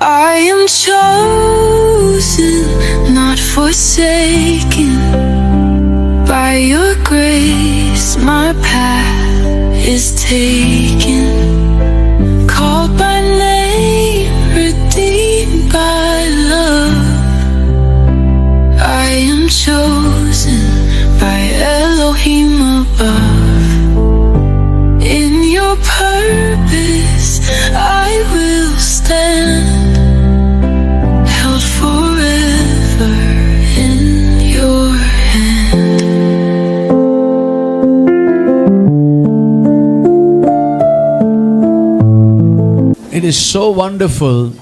I am chosen, not forsaken. By your grace, my path is taken. Called by name, redeemed by love. I am chosen by Elohim above. In your purpose, I will stand, held forever in your hand. It is so wonderful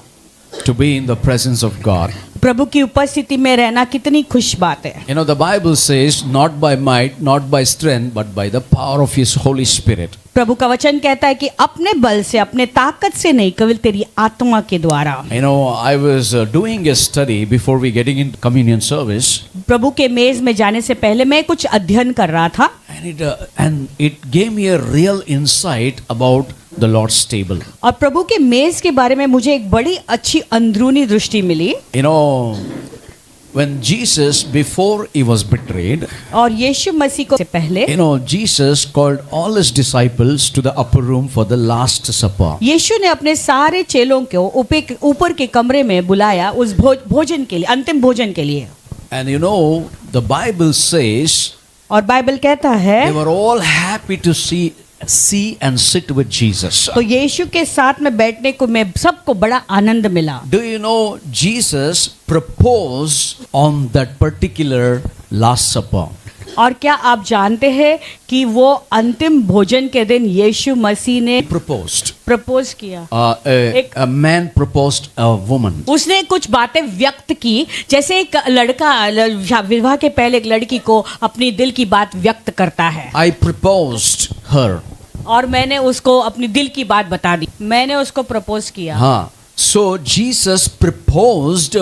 to be in the presence of God. प्रभु की उपस्थिति में रहना कितनी खुश बात है। You know, the Bible says, not by might, not by strength, but by the power of His Holy Spirit. प्रभु का वचन कहता है कि अपने बल से, अपने ताकत से नहीं, केवल तेरी आत्मा के द्वारा। You know, I was doing a study before we getting into communion service. प्रभु के मेज में जाने से पहले मैं कुछ अध्ययन कर रहा था And it gave me a real insight about the Lord's table. और प्रभु के मेज के बारे में मुझे एक बड़ी अच्छी अंदरूनी दृष्टि मिली। You know, when Jesus, before he was betrayed, और यीशु मसीह को से पहले you know, Jesus called all his disciples to the upper room for the last supper. यीशु ने अपने सारे चेलों को ऊपर के कमरे में बुलाया उस भोजन के लिए, अंतिम भोजन के लिए। And you know, the Bible says और बाइबल कहता है they were all happy to see and sit with Jesus. तो यीशु के साथ में बैठने को मैं सबको बड़ा आनंद मिला। Do you know Jesus proposed on that particular last supper? और क्या आप जानते हैं कि वो अंतिम भोजन के दिन यीशु मसीह ने Proposed. प्रपोज किया। A man proposed a woman. उसने कुछ बातें व्यक्त की, जैसे एक लड़का विवाह के पहले एक लड़की को अपनी दिल की बात व्यक्त करता है। I proposed her. और मैंने उसको अपनी दिल की बात बता दी, मैंने उसको प्रपोज किया। हाँ. So Jesus proposed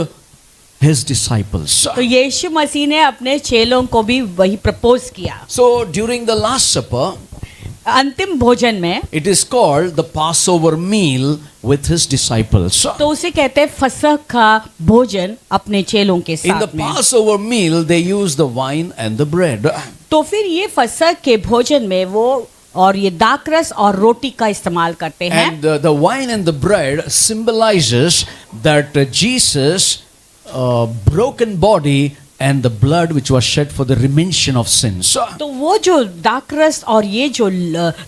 his disciples. तो यीशु मसीह ने अपने चेलों को भी वही प्रपोज किया। So during the last supper, अंतिम भोजन में it is called the Passover meal with his disciples. तो उसे कहते हैं फसह का भोजन अपने चेलों के In the साथ में। Passover meal, they use the wine and the bread. तो फिर ये फसह के भोजन में वो और ये दाखरस और रोटी का इस्तेमाल करते हैं। And the wine and the bread symbolizes that Jesus broken body and the blood which was shed for the remission of sins. तो वो जो दाखरस और ये जो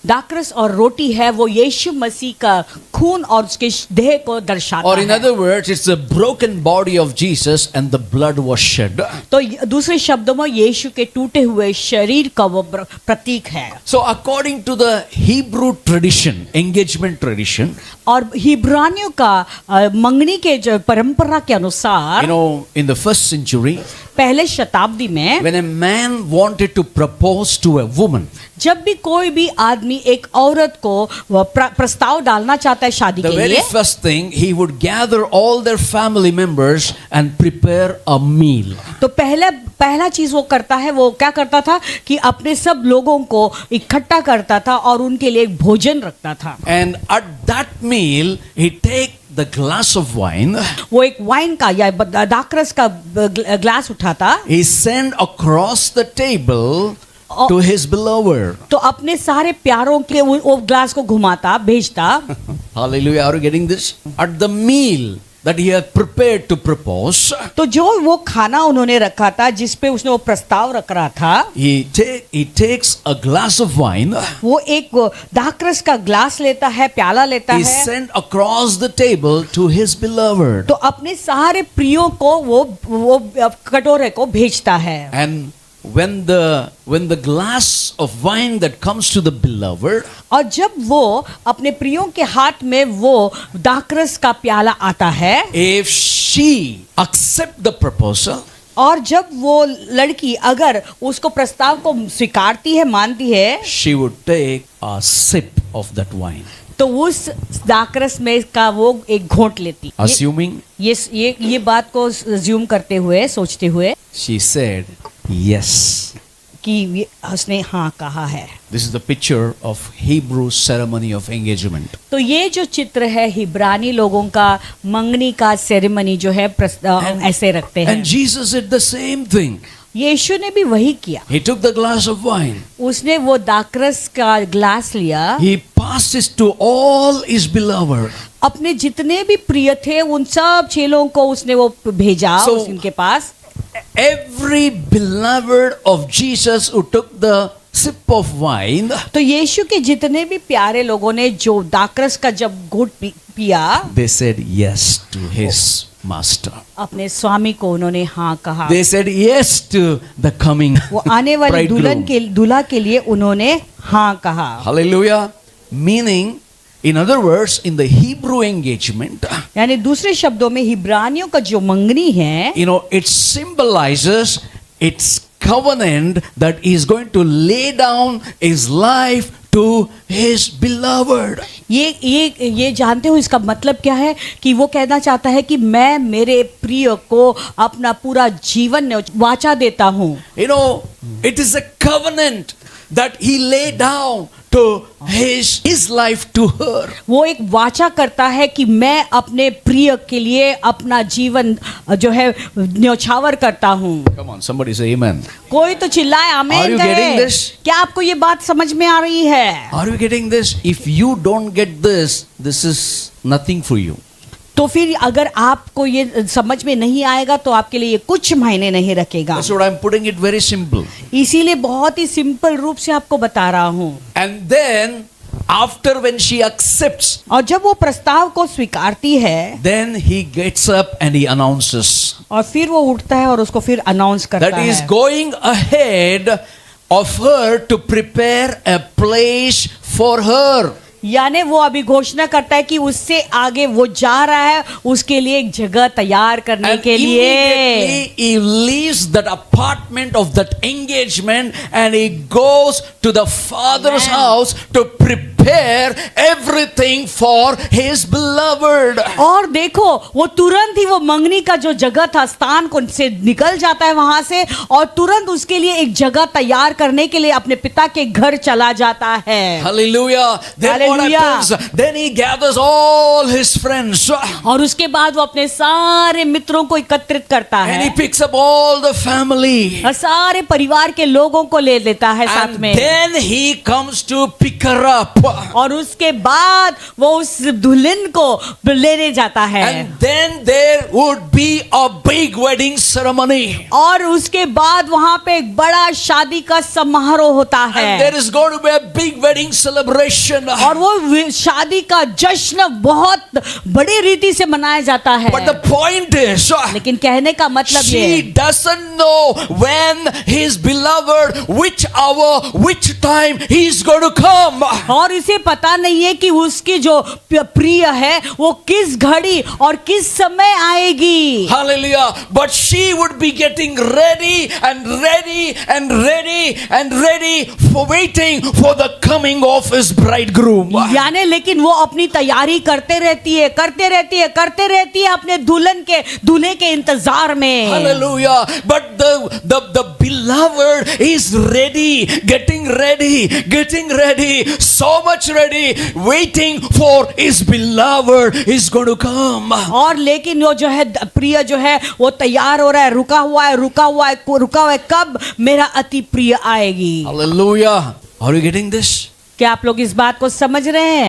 दाखरस और रोटी है वो यीशु मसीह का खून और उसके देह को दर्शाता Or in है। other words, it's the broken body of Jesus and the blood was shed. तो दूसरे शब्दों में यीशु के टूटे हुए शरीर का वो प्रतीक है। So according to the Hebrew tradition, engagement tradition, और हिब्रानियों का मंगनी के जो परंपरा के अनुसार, you know, in the first century, पहले शताब्दी में when a man wanted to propose to a woman, जब भी कोई भी आदमी एक औरत को प्रस्ताव डालना चाहता है शादी the के very लिए, first thing he would gather all their family members and prepare a meal. तो पहला चीज वो करता है, वो क्या करता था कि अपने सब लोगों को इकट्ठा करता था और उनके लिए एक भोजन रखता था। And at that meal, he take the glass of wine, वो एक वाइन का या दाखरस का ग्लास उठाता, he send across the table Oh. to his beloved. तो अपने सारे प्यारों के वो ग्लास को घुमाता, भेजता। Hallelujah, are you getting this? At the meal that he had prepared to propose, तो जो वो खाना उन्होंने रखा था जिस पे उसने वो प्रस्ताव रख रहा था, he takes a glass of wine, वो एक दाखरस का ग्लास लेता है, प्याला लेता he है, sent across the table to his beloved. तो अपने सारे प्रियों को वो कटोरे को भेजता है। And when the glass of wine that comes to the beloved, और जब वो अपने प्रियों के हाथ में वो दाखरस का प्याला आता है, if she accept the proposal, और जब वो लड़की अगर उसको प्रस्ताव को स्वीकारती है, मानती है, she would take a sip of that wine. तो उस दाखरस में का वो एक घोंट लेती। Assuming, ये बात को अज्यूम करते हुए, सोचते हुए, she said, yes. कि उसने हाँ कहा है। This is the picture of Hebrew ceremony of engagement. तो ये जो चित्र है हिब्रानी लोगों का मंगनी का सेरेमनी जो है ऐसे रखते हैं। And Jesus did the same thing. यीशु ने भी वही किया। He took the glass of wine. उसने वो दाखरस का ग्लास लिया, He passed it to all his beloved. अपने जितने भी प्रिय थे उन सब चेलों को उसने वो भेजा So- उनके पास। Every beloved of Jesus who took the sip of wine, तो यीशु के जितने भी प्यारे लोगों ने जो दाखरस का जब घूंट पिया, they said yes to his master. अपने स्वामी को उन्होंने हाँ कहा। They said yes to the coming वो आने वाले bridegroom. दूल्हा के लिए उन्होंने हाँ कहा। Hallelujah. Meaning, in other words, in the Hebrew engagement, यानी दूसरे शब्दों में हिब्रानियों का जो मंगनी है, it symbolizes its covenant that he is going to lay down his life to his beloved. ये जानते हो इसका मतलब क्या है? कि वो कहना चाहता है कि मैं मेरे प्रिय को अपना पूरा जीवन वाचा देता हूँ। It is a covenant that he laid down to his life to her. वो एक वाचा करता है कि मैं अपने प्रिय के लिए अपना जीवन जो है न्यौछावर करता हूँ। Come on, somebody say amen. कोई तो चिल्लाए Are आमीन you कहे। getting this? क्या आपको ये बात समझ में आ रही है? Are you getting this? If you don't get this, this is nothing for you. तो फिर अगर आपको ये समझ में नहीं आएगा तो आपके लिए ये कुछ मायने नहीं रखेगा। That's what I'm putting it very simple. इसीलिए बहुत ही सिंपल रूप से आपको बता रहा हूँ। And then, after when she accepts, और जब वो प्रस्ताव को स्वीकारती है, then he gets up and he announces और फिर वो उठता है और उसको फिर अनाउंस करता that he is है going ahead of her to prepare a place for her. यानी वो अभी घोषणा करता है कि उससे आगे वो जा रहा है उसके लिए एक जगह तैयार करने And के लिए। immediately he leaves that apartment of that engagement and he goes to the father's Amen. house to prepare everything for his beloved. और देखो वो तुरंत ही वो मंगनी का जो जगह था स्थान को से निकल जाता है वहां से और तुरंत उसके लिए एक जगह तैयार करने के लिए अपने पिता के घर चला जाता है। Hallelujah. Then what Hallelujah. happens? Then he gathers all his friends और उसके बाद वो अपने सारे मित्रों को एकत्रित करता and he है picks up all the family. और सारे परिवार के लोगों को ले लेता है साथ And में। then he comes to pick her up. और उसके बाद वो उस दुल्हन को लेने जाता है And then there would be a big wedding ceremony. और उसके बाद वहां पे एक बड़ा शादी का समारोह होता And है there is going to be a big wedding celebration. और वो शादी का जश्न बहुत बड़ी रीति से मनाया जाता है। But the point is, लेकिन कहने का मतलब she ये doesn't know when his beloved, which hour, which time he is going to come. और इसे पता नहीं है कि उसकी जो प्रिय है वो किस घड़ी और किस समय आएगी। Hallelujah. But she would be getting ready and ready and ready and ready for waiting for the coming of his bridegroom. यानी लेकिन वो अपनी तैयारी करते रहती है अपने दूल्हे के इंतजार में। Hallelujah. But the beloved is ready, getting ready, so much ready, waiting for his beloved is going to come. और लेकिन वो जो है प्रिय जो है वो तैयार हो रहा है, रुका हुआ है कब मेरा अति प्रिय आएगी। Hallelujah. Are you getting this? क्या आप लोग इस बात को समझ रहे हैं?